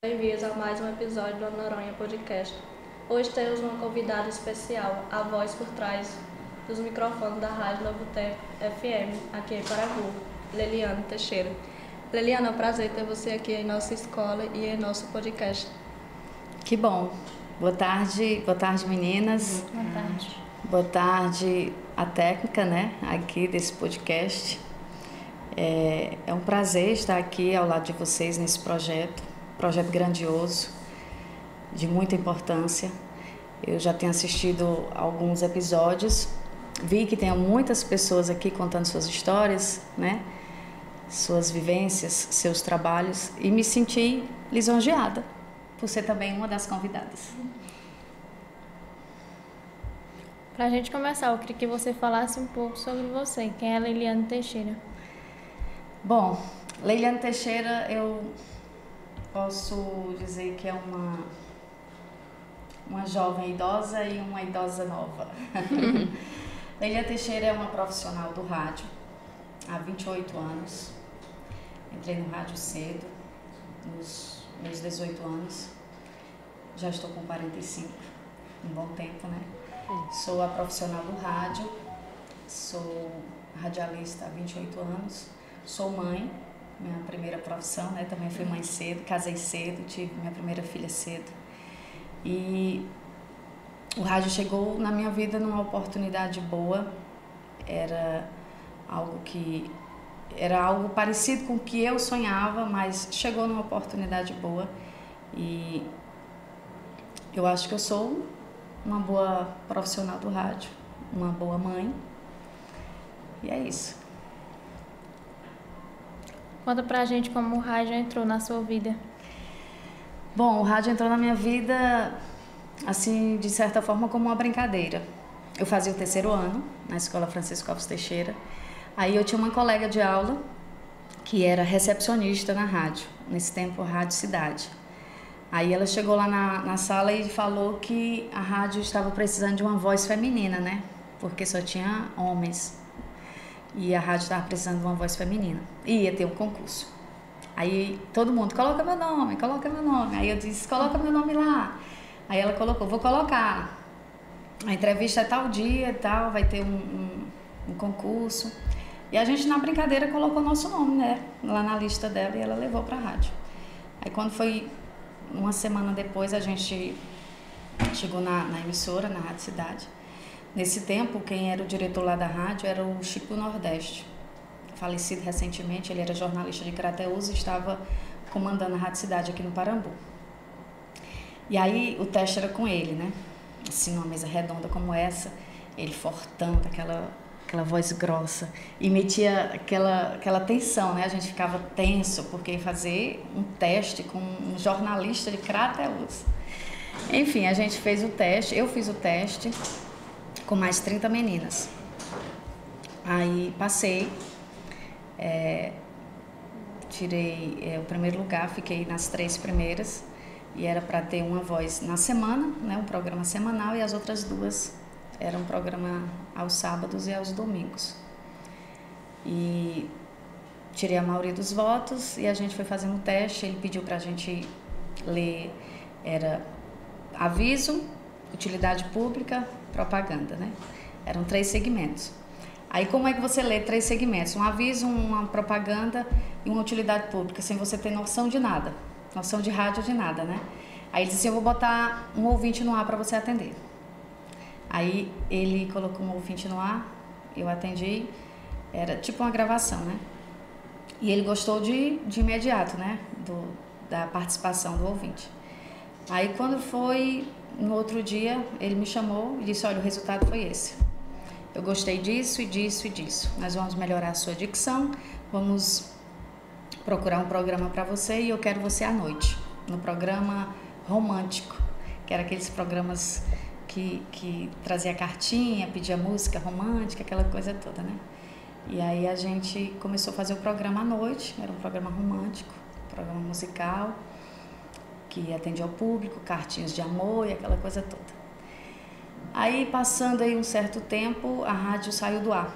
Bem-vindos a mais um episódio do Noronha Podcast. Hoje temos uma convidada especial, a voz por trás dos microfones da Rádio Novo Tempo FM, aqui em Paraguai, Leliana Teixeira. Leliana, é um prazer ter você aqui em nossa escola e em nosso podcast. Que bom. Boa tarde meninas. Boa tarde. Boa tarde a técnica, né, aqui desse podcast. É um prazer estar aqui ao lado de vocês nesse projeto grandioso, de muita importância. Eu já tenho assistido alguns episódios, vi que tem muitas pessoas aqui contando suas histórias, né, suas vivências, seus trabalhos, e me senti lisonjeada por ser também uma das convidadas. Para a gente começar, eu queria que você falasse um pouco sobre você. Quem é Leliana Teixeira? Bom, Leliana Teixeira, eu posso dizer que é uma jovem idosa e uma idosa nova. Leliana Teixeira é uma profissional do rádio há 28 anos. Entrei no rádio cedo, nos meus 18 anos. Já estou com 45, um bom tempo, né? Sou a profissional do rádio, sou radialista há 28 anos, sou mãe, minha primeira profissão, né? Também fui mãe cedo, casei cedo, tive minha primeira filha cedo. E o rádio chegou na minha vida numa oportunidade boa, era algo parecido com o que eu sonhava, mas chegou numa oportunidade boa e eu acho que eu sou uma boa profissional do rádio, uma boa mãe, e é isso. Conta pra gente como o rádio entrou na sua vida. Bom, o rádio entrou na minha vida, assim, de certa forma, como uma brincadeira. Eu fazia o terceiro ano na Escola Francisco Alves Teixeira. Aí eu tinha uma colega de aula que era recepcionista na rádio, nesse tempo Rádio Cidade. Aí ela chegou lá na sala e falou que a rádio estava precisando de uma voz feminina, né? Porque só tinha homens. E a rádio estava precisando de uma voz feminina. E ia ter um concurso. Aí todo mundo, coloca meu nome. Aí eu disse, coloca meu nome lá. Aí ela colocou, vou colocar. A entrevista é tal dia e tal, vai ter um concurso. E a gente, na brincadeira, colocou nosso nome, né? Lá na lista dela, e ela levou para a rádio. Aí quando foi uma semana depois, a gente chegou na emissora, na Rádio Cidade. Nesse tempo, quem era o diretor lá da rádio era o Chico Nordeste, falecido recentemente. Ele era jornalista de Crateús e estava comandando a Rádio Cidade aqui no Parambu. E aí o teste era com ele, né? Assim, numa mesa redonda como essa, ele fortão, aquela voz grossa, e metia aquela tensão, né? A gente ficava tenso, porque ia fazer um teste com um jornalista de Crateús. Enfim, a gente fez o teste, eu fiz o teste com mais 30 meninas. Aí passei, tirei o primeiro lugar, fiquei nas 3 primeiras, e era para ter uma voz na semana, né? Um programa semanal, e as outras 2 era um programa aos sábados e aos domingos. E tirei a maioria dos votos e a gente foi fazendo o teste. Ele pediu para a gente ler, era aviso, utilidade pública, propaganda, né? Eram 3 segmentos. Aí como é que você lê 3 segmentos? Um aviso, uma propaganda e uma utilidade pública, sem você ter noção de nada, noção de rádio de nada, né? Aí ele disse, eu vou botar um ouvinte no ar para você atender. Aí ele colocou um ouvinte no ar, eu atendi, era tipo uma gravação, né? E ele gostou de imediato, né? Da participação do ouvinte. Aí quando foi no outro dia, ele me chamou e disse, olha, o resultado foi esse. Eu gostei disso e disso e disso. Nós vamos melhorar a sua dicção, vamos procurar um programa para você e eu quero você à noite, no programa romântico, que era aqueles programas que trazia cartinha, pedia música romântica, aquela coisa toda, né? E aí a gente começou a fazer o programa à noite, era um programa romântico, um programa musical, que atendia ao público, cartinhas de amor e aquela coisa toda. Aí, passando aí um certo tempo, a rádio saiu do ar.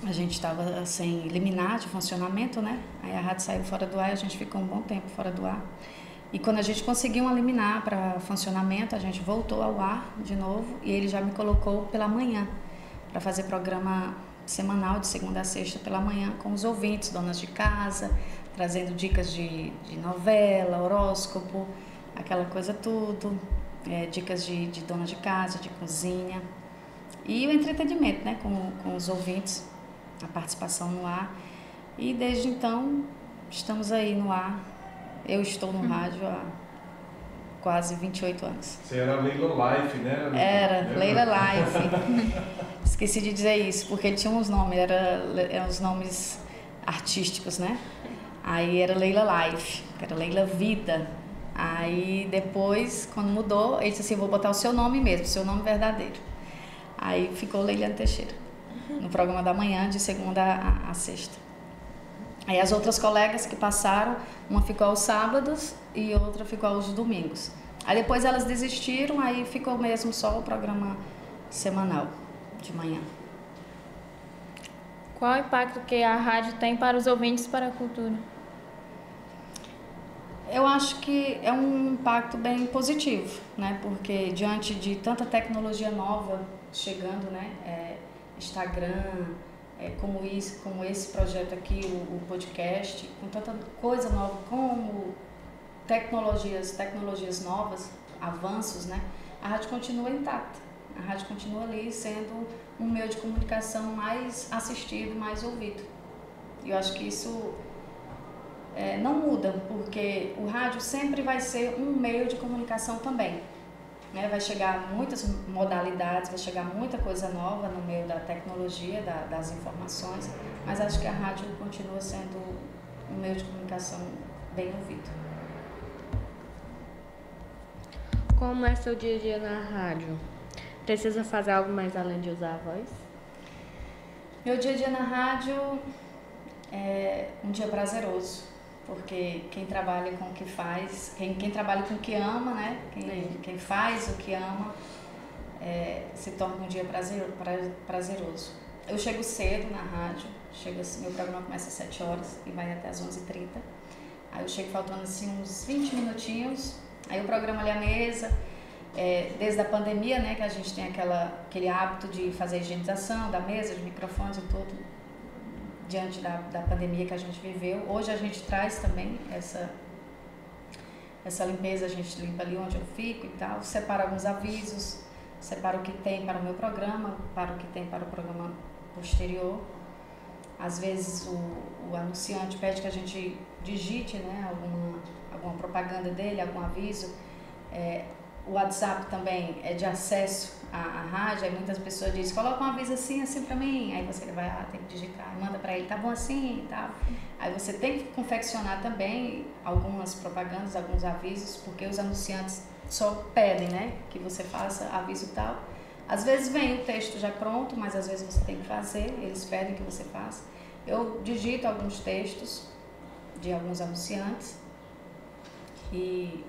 A gente estava sem liminar de funcionamento, né? Aí a rádio saiu fora do ar e a gente ficou um bom tempo fora do ar. E quando a gente conseguiu uma liminar para funcionamento, a gente voltou ao ar de novo e ele já me colocou pela manhã para fazer programa semanal de segunda a sexta pela manhã com os ouvintes, donas de casa, trazendo dicas de novela, horóscopo, aquela coisa tudo, dicas de dona de casa, de cozinha e o entretenimento, né, com os ouvintes, a participação no ar. E desde então estamos aí no ar. Eu estou no rádio há quase 28 anos. Você era Leila Life, né? Era, Leila Life. Esqueci de dizer isso, porque ele tinha uns nomes, eram os nomes artísticos, né? Aí era Leila Life, que era Leila Vida. Aí depois, quando mudou, ele disse assim, vou botar o seu nome mesmo, seu nome verdadeiro. Aí ficou Leiliane Teixeira, no programa da manhã, de segunda a sexta. Aí as outras colegas que passaram, uma ficou aos sábados e outra ficou aos domingos. Aí depois elas desistiram, aí ficou mesmo só o programa semanal, de manhã. Qual o impacto que a rádio tem para os ouvintes para a cultura? Eu acho que é um impacto bem positivo, né? Porque diante de tanta tecnologia nova chegando, né? Instagram, como esse projeto aqui, o podcast, com tanta coisa nova, como tecnologias novas, avanços, né? A rádio continua intacta. A rádio continua ali sendo um meio de comunicação mais assistido, mais ouvido. E eu acho que isso não muda, porque o rádio sempre vai ser um meio de comunicação também. Né? Vai chegar muitas modalidades, vai chegar muita coisa nova no meio da tecnologia, das informações, mas acho que a rádio continua sendo um meio de comunicação bem ouvido. Como é seu dia a dia na rádio? Precisa fazer algo mais além de usar a voz? Meu dia a dia na rádio é um dia prazeroso, porque quem trabalha com o que faz, quem trabalha com o que ama, né? Quem faz o que ama, se torna um dia prazeroso. Eu chego cedo na rádio, meu programa começa às 7 horas e vai até às 11h30. Aí eu chego faltando assim uns 20 minutinhos, aí eu programo ali a mesa. Desde a pandemia, né, que a gente tem aquele hábito de fazer higienização da mesa, de microfones e tudo, diante da pandemia que a gente viveu. Hoje a gente traz também essa limpeza, a gente limpa ali onde eu fico e tal, separa alguns avisos, separa o que tem para o meu programa, para o que tem para o programa posterior. Às vezes o anunciante pede que a gente digite, né, alguma propaganda dele, algum aviso. O WhatsApp também é de acesso à rádio, aí muitas pessoas dizem, coloca um aviso assim pra mim, aí você vai lá, tem que digitar, manda pra ele, tá bom assim e tal. Aí você tem que confeccionar também algumas propagandas, alguns avisos, porque os anunciantes só pedem, né, que você faça aviso e tal. Às vezes vem o texto já pronto, mas às vezes você tem que fazer, eles pedem que você faça. Eu digito alguns textos de alguns anunciantes e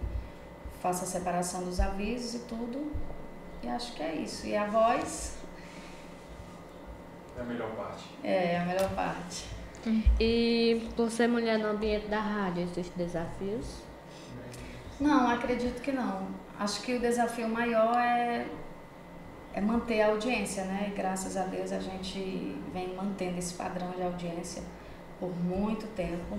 faço a separação dos avisos e tudo, e acho que é isso. E a voz é a melhor parte. É a melhor parte. E por ser mulher no ambiente da rádio, existem desafios? Não, acredito que não. Acho que o desafio maior é manter a audiência, né? E graças a Deus a gente vem mantendo esse padrão de audiência por muito tempo.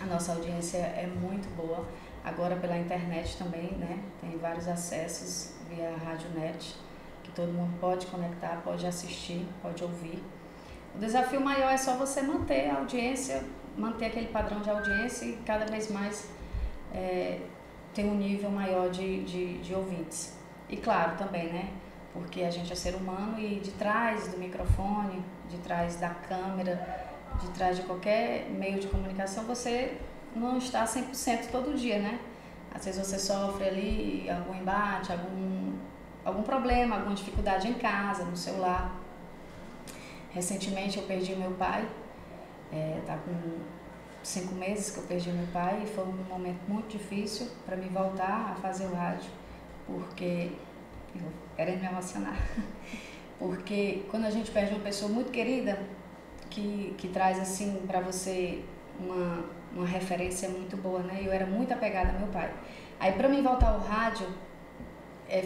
A nossa audiência é muito boa. Agora pela internet também, né? Tem vários acessos via RádioNet, que todo mundo pode conectar, pode assistir, pode ouvir. O desafio maior é só você manter a audiência, manter aquele padrão de audiência e cada vez mais ter um nível maior de ouvintes. E claro também, né? Porque a gente é ser humano e de trás do microfone, de trás da câmera, de trás de qualquer meio de comunicação, você não está 100% todo dia, né? Às vezes você sofre ali algum embate, algum problema, alguma dificuldade em casa, no celular. Recentemente eu perdi meu pai, tá com 5 meses que eu perdi meu pai e foi um momento muito difícil para mim voltar a fazer o rádio, porque eu querendo me emocionar, porque quando a gente perde uma pessoa muito querida, que traz assim para você uma uma referência muito boa, né? Eu era muito apegada ao meu pai. Aí para mim voltar ao rádio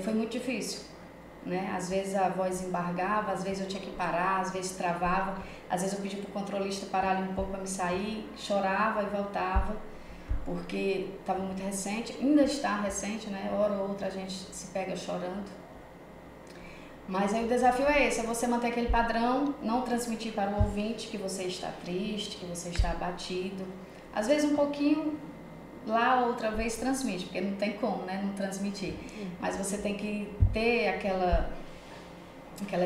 foi muito difícil, né? Às vezes a voz embargava, às vezes eu tinha que parar, às vezes travava, às vezes eu pedia para o controlista parar ali um pouco para me sair, chorava e voltava, porque estava muito recente, ainda está recente, né? Hora ou outra a gente se pega chorando. Mas aí o desafio é esse, é você manter aquele padrão, não transmitir para o ouvinte que você está triste, que você está abatido. Às vezes um pouquinho, lá outra vez transmite, porque não tem como, né, não transmitir. Mas você tem que ter aquela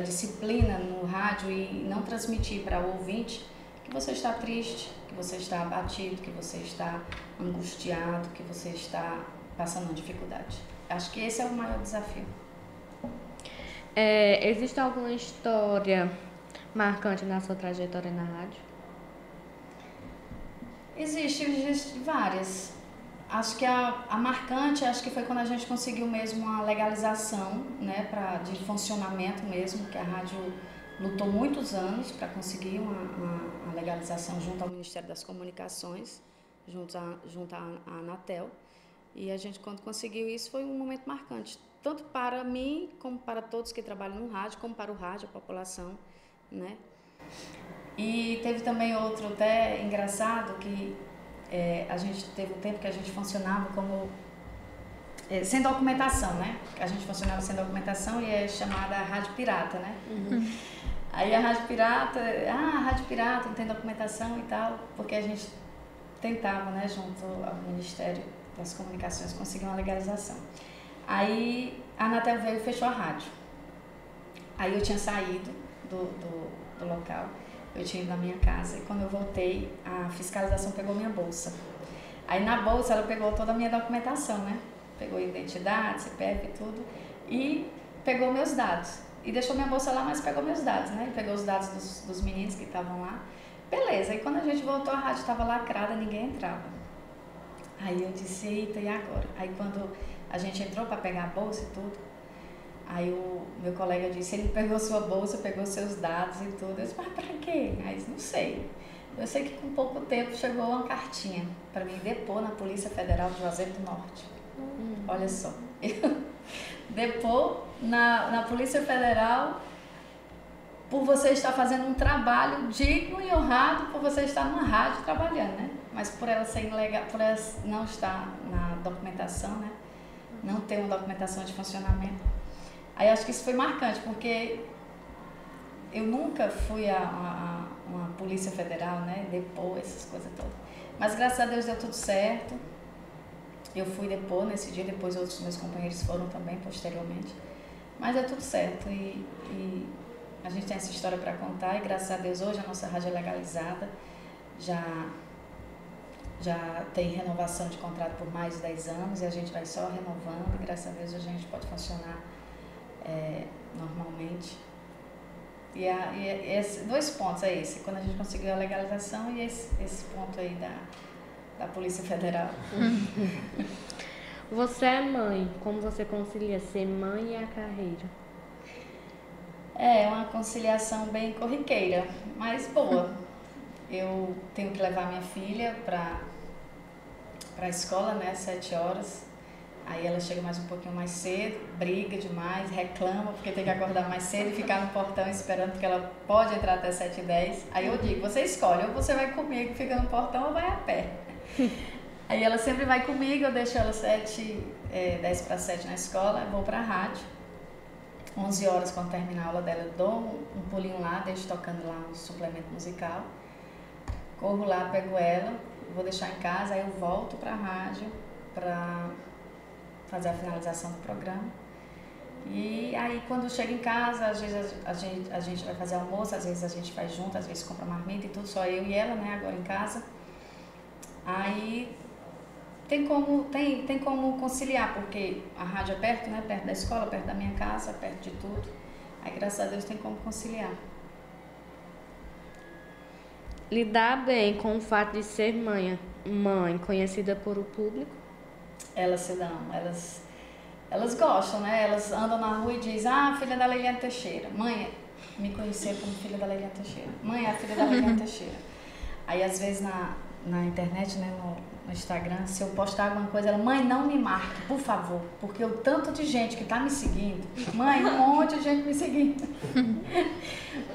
disciplina no rádio e não transmitir para o ouvinte que você está triste, que você está abatido, que você está angustiado, que você está passando uma dificuldade. Acho que esse é o maior desafio. Existe alguma história marcante na sua trajetória na rádio? Existe várias. Acho que a marcante, acho que foi quando a gente conseguiu mesmo uma legalização, né, de funcionamento mesmo, que a rádio lutou muitos anos para conseguir uma legalização junto ao Ministério das Comunicações, junto à Anatel. E a gente, quando conseguiu isso, foi um momento marcante, tanto para mim, como para todos que trabalham no rádio, como para o rádio, a população, né? E teve também outro até engraçado, que a gente teve um tempo que a gente funcionava como sem documentação, né? A gente funcionava sem documentação e é chamada Rádio Pirata, né? Uhum. Aí a Rádio Pirata, Rádio Pirata não tem documentação e tal, porque a gente tentava, né, junto ao Ministério das Comunicações, conseguir uma legalização. Aí a Anatel veio e fechou a rádio. Aí eu tinha saído do local, eu tinha ido na minha casa, e quando eu voltei, a fiscalização pegou minha bolsa. Aí na bolsa ela pegou toda a minha documentação, né? Pegou identidade, CPF e tudo, e pegou meus dados. E deixou minha bolsa lá, mas pegou meus dados, né? Pegou os dados dos meninos que estavam lá. Beleza, e quando a gente voltou, a rádio estava lacrada, ninguém entrava. Aí eu disse, eita, e agora? Aí quando a gente entrou para pegar a bolsa e tudo, aí o meu colega disse, ele pegou sua bolsa, pegou seus dados e tudo. Eu disse, mas pra quê? Aí eu disse, não sei. Eu sei que com pouco tempo chegou uma cartinha para mim depor na Polícia Federal de Juazeiro do Norte. Olha só. Depor na Polícia Federal por você estar fazendo um trabalho digno e honrado, por você estar numa rádio trabalhando, né? Mas por ela ser ilegal, por ela não estar na documentação, né? Não ter uma documentação de funcionamento. Aí acho que isso foi marcante, porque eu nunca fui a uma Polícia Federal, né? Depor, essas coisas todas. Mas graças a Deus deu tudo certo. Eu fui depor nesse dia, depois outros meus companheiros foram também posteriormente. Mas deu tudo certo e a gente tem essa história para contar e graças a Deus hoje a nossa rádio é legalizada, já tem renovação de contrato por mais de 10 anos e a gente vai só renovando e graças a Deus hoje a gente pode funcionar normalmente. E dois pontos é esse, quando a gente conseguiu a legalização e esse ponto aí da Polícia Federal. Você é mãe, como você concilia ser mãe e a carreira? É uma conciliação bem corriqueira, mas boa. Eu tenho que levar minha filha para a escola, né, às 7 horas. Aí ela chega mais um pouquinho mais cedo, briga demais, reclama porque tem que acordar mais cedo e ficar no portão esperando porque ela pode entrar até 7h10. Aí eu digo, você escolhe, ou você vai comigo, fica no portão ou vai a pé. Aí ela sempre vai comigo, eu deixo ela 10 para 7 na escola, eu vou para a rádio. 11 horas, quando terminar a aula dela, eu dou um pulinho lá, deixo tocando lá um suplemento musical. Corro lá, pego ela, vou deixar em casa, aí eu volto para a rádio para fazer a finalização do programa. E aí, quando chega em casa, às vezes a gente vai fazer almoço, às vezes a gente faz junto, às vezes compra marmita e tudo, só eu e ela, né, agora em casa. Aí tem como conciliar, porque a rádio é perto, né, perto da escola, perto da minha casa, perto de tudo. Aí, graças a Deus, tem como conciliar. Lidar bem com o fato de ser mãe conhecida por o público? Elas se dão, elas gostam, né? Elas andam na rua e dizem, filha da Leiliane Teixeira. Mãe, me conheceram como filha da Leiliane Teixeira. Mãe, é a filha da Leiliane Teixeira. Aí, às vezes, na internet, né, no Instagram, se eu postar alguma coisa, ela, mãe, não me marque, por favor, porque o tanto de gente que tá me seguindo, mãe, um monte de gente me seguindo.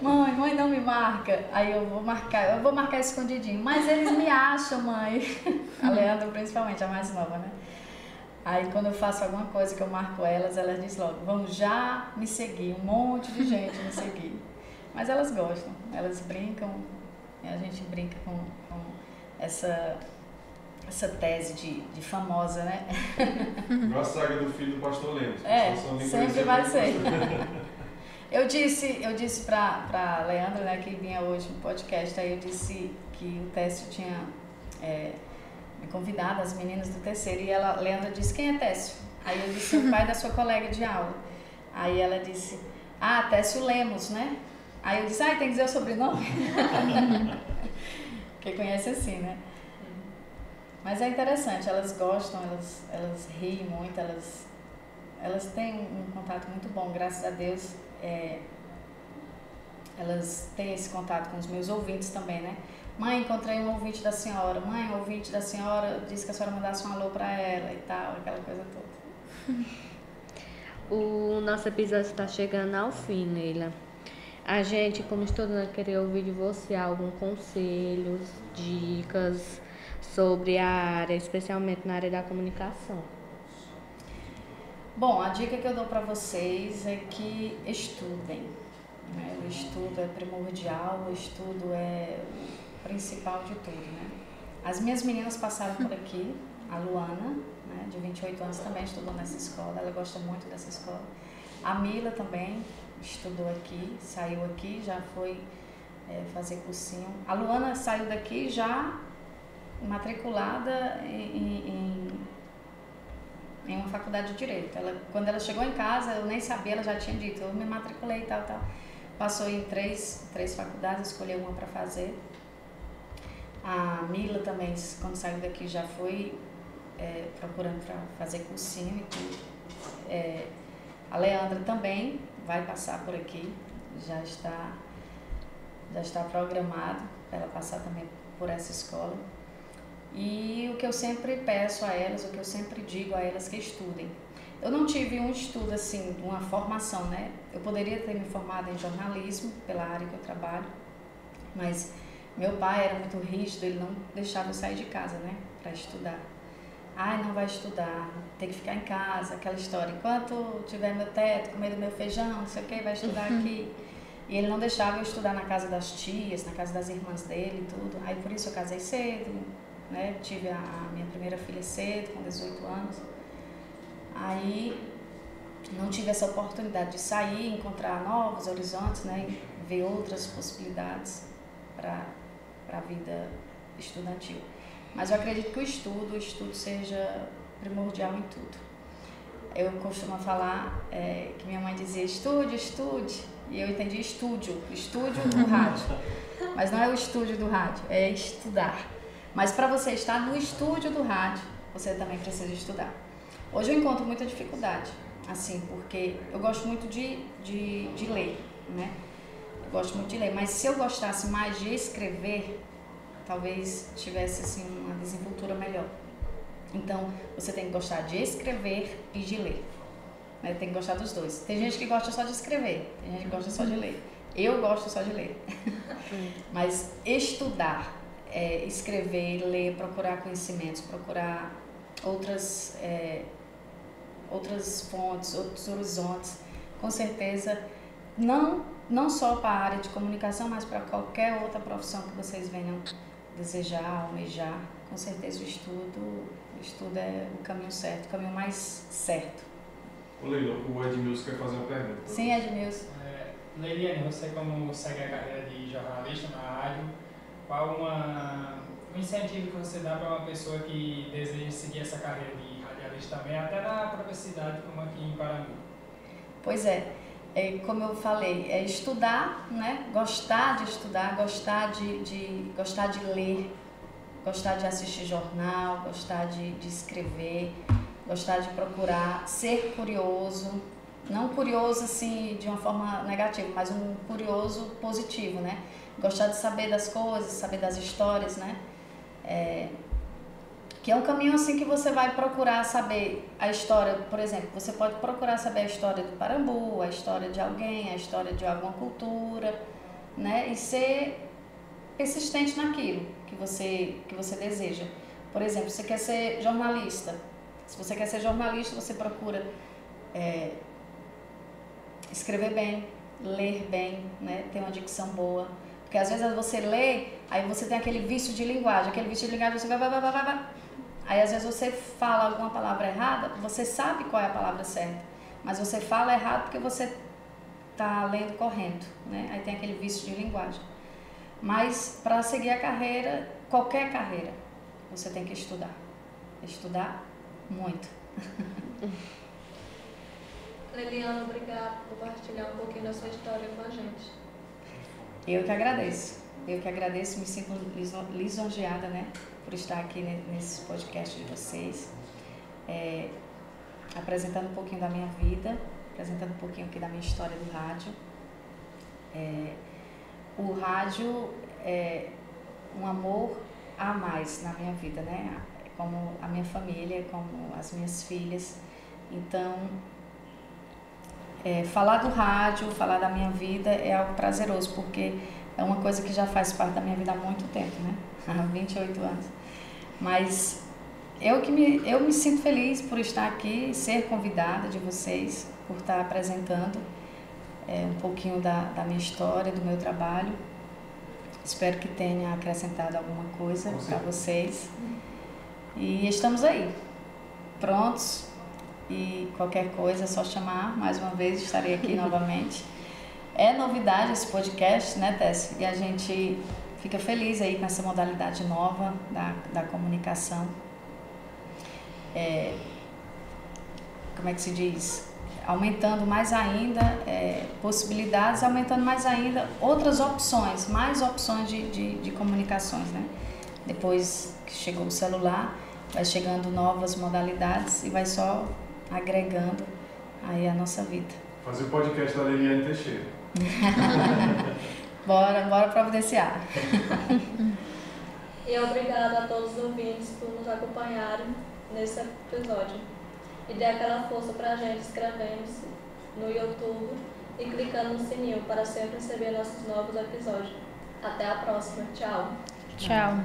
Mãe, não me marca. Aí eu vou marcar escondidinho, mas eles me acham, mãe. A Leandra, principalmente, a mais nova, né? Aí quando eu faço alguma coisa que eu marco elas diz logo, vão já me seguir, um monte de gente me seguir. Mas elas gostam, elas brincam, a gente brinca com essa tese de famosa, né? Igual a saga do filho do pastor Lemos. Sempre vai ser. Eu disse pra Leandra, né, que vinha hoje no podcast, aí eu disse que o Técio tinha me convidado, as meninas do terceiro, e Leandra disse, quem é Técio? Aí eu disse, o pai da sua colega de aula. Aí ela disse, Técio Lemos, né? Aí eu disse, tem que dizer o sobrenome? Porque conhece assim, né? Mas é interessante, elas gostam, elas riem muito, elas têm um contato muito bom, graças a Deus. Elas têm esse contato com os meus ouvintes também, né? Mãe, encontrei um ouvinte da senhora. Mãe, o ouvinte da senhora disse que a senhora mandasse um alô pra ela e tal, aquela coisa toda. O nosso episódio está chegando ao fim, Neila. A gente, como estudante, queria ouvir de você alguns conselhos, dicas sobre a área, especialmente na área da comunicação. Bom, a dica que eu dou para vocês é que estudem, né? O estudo é primordial, o estudo é o principal de tudo, né? As minhas meninas passaram por aqui, a Luana, né, de 28 anos, também estudou nessa escola, ela gosta muito dessa escola. A Mila também estudou aqui, saiu aqui, já foi fazer cursinho. A Luana saiu daqui já matriculada em uma faculdade de Direito. Quando ela chegou em casa, eu nem sabia, ela já tinha dito, eu me matriculei e tal. Passou em três faculdades, escolheu uma para fazer. A Mila também, quando saiu daqui, já foi procurando para fazer cursinho e tudo. A Leandra também vai passar por aqui, já está programado para ela passar também por essa escola. E o que eu sempre peço a elas, o que eu sempre digo a elas, que estudem. Eu não tive um estudo assim, uma formação, né? Eu poderia ter me formado em jornalismo, pela área que eu trabalho, mas meu pai era muito rígido, ele não deixava eu sair de casa, né, para estudar. Não vai estudar, tem que ficar em casa, aquela história. Enquanto tiver meu teto, comendo meu feijão, não sei o que, vai estudar aqui. E ele não deixava eu estudar na casa das tias, na casa das irmãs dele e tudo. Aí por isso eu casei cedo, né? Tive a minha primeira filha cedo, com 18 anos. Aí não tive essa oportunidade de sair, encontrar novos horizontes, né? E ver outras possibilidades para a vida estudantil. Mas eu acredito que o estudo seja primordial em tudo. Eu costumo falar que minha mãe dizia estude, e eu entendi estúdio do rádio. Mas não é o estúdio do rádio, é estudar. Mas para você estar no estúdio do rádio, você também precisa estudar. Hoje eu encontro muita dificuldade, assim, porque eu gosto muito de ler, né? Eu gosto muito de ler, mas se eu gostasse mais de escrever, talvez tivesse assim uma desenvoltura melhor. Então, você tem que gostar de escrever e de ler, né? Tem que gostar dos dois. Tem gente que gosta só de escrever, tem gente que gosta só de ler. Eu gosto só de ler. Mas estudar, escrever, ler, procurar conhecimentos, procurar outras fontes, outros horizontes, com certeza, não só para a área de comunicação, mas para qualquer outra profissão que vocês venham desejar, almejar, com certeza o estudo é o caminho certo, o caminho mais certo. Ô Leila, o Edmilson quer fazer uma pergunta. Sim, Edmilson. Leiliane, você como segue a carreira de jornalista na rádio, qual um incentivo que você dá para uma pessoa que deseja seguir essa carreira de radialista também, até na própria cidade, como aqui em Parambu? Pois como eu falei, é estudar, né? Gostar de estudar, gostar de ler, gostar de assistir jornal, gostar de escrever, gostar de procurar, ser curioso, não curioso assim de uma forma negativa, mas um curioso positivo, né? Gostar de saber das coisas, saber das histórias, né? que é um caminho assim que você vai procurar saber a história, por exemplo, você pode procurar saber a história do Parambu, a história de alguém, a história de alguma cultura, né? E ser persistente naquilo que você deseja. Por exemplo, você quer ser jornalista. Se você quer ser jornalista, você procura escrever bem, ler bem, né? Ter uma dicção boa. Porque às vezes você lê, aí você tem aquele vício de linguagem. Aquele vício de linguagem, você vai. Aí às vezes você fala alguma palavra errada, você sabe qual é a palavra certa, mas você fala errado porque você está lendo correndo, né? Aí tem aquele vício de linguagem. Mas para seguir a carreira, qualquer carreira, você tem que estudar. Estudar muito. Leliana, obrigada por compartilhar um pouquinho da sua história com a gente. Eu que agradeço, me sinto lisonjeada, né? Por estar aqui nesse podcast de vocês, apresentando um pouquinho da minha vida, apresentando um pouquinho aqui da minha história do rádio. O rádio é um amor a mais na minha vida, né? Como a minha família, como as minhas filhas. Então, falar do rádio, falar da minha vida é algo prazeroso, porque é uma coisa que já faz parte da minha vida há muito tempo, né? Há 28 anos. Mas eu me sinto feliz por estar aqui, ser convidada de vocês, por estar apresentando um pouquinho da minha história, do meu trabalho. Espero que tenha acrescentado alguma coisa para vocês. E estamos aí, prontos. E qualquer coisa é só chamar. Mais uma vez estarei aqui novamente. É novidade esse podcast, né, Tess? E a gente fica feliz aí com essa modalidade nova da comunicação. Como é que se diz? Aumentando mais ainda possibilidades, aumentando mais ainda outras opções, mais opções de comunicações, né? Depois que chegou o celular, vai chegando novas modalidades e vai só agregando aí a nossa vida. Fazer o podcast da Leliane Teixeira. Bora providenciar. E obrigada a todos os ouvintes por nos acompanharem nesse episódio. E dê aquela força pra gente inscrevendo-se no YouTube e clicando no sininho para sempre receber nossos novos episódios. Até a próxima. Tchau. Tchau.